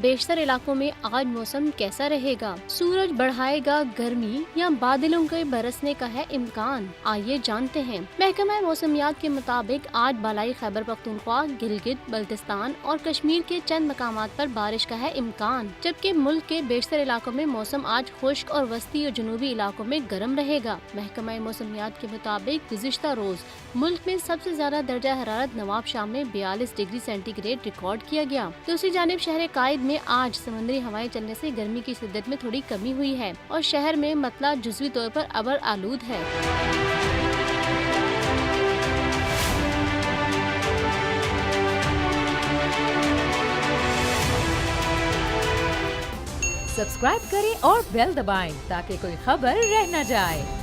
बेशतर इलाकों में आज मौसम कैसा रहेगा? सूरज बढ़ाएगा गर्मी या बादलों के बरसने का है इम्कान? आइए जानते हैं। महकमा मौसमियात के मुताबिक आज बालाई खैबर पख्तूनख्वा, गिलगित, बल्तिस्तान और कश्मीर के चंद मकामात पर बारिश का है इम्कान, जबकि मुल्क के बेशतर इलाकों में मौसम आज खुश्क और वस्ती और जनूबी इलाकों में गर्म रहेगा। महकमा मौसमियात के मुताबिक गुज़िश्ता रोज मुल्क में सबसे ज्यादा दर्जा हरारत नवाबशाह में 42 डिग्री सेंटीग्रेड रिकॉर्ड किया गया। दूसरी जानिब शहर कायद में आज समुद्री हवाएं चलने से गर्मी की शिद्दत में थोड़ी कमी हुई है और शहर में मतला जुज़वी तौर पर अबर आलूद है। सब्सक्राइब करें और बेल दबाएं ताकि कोई खबर रह न जाए।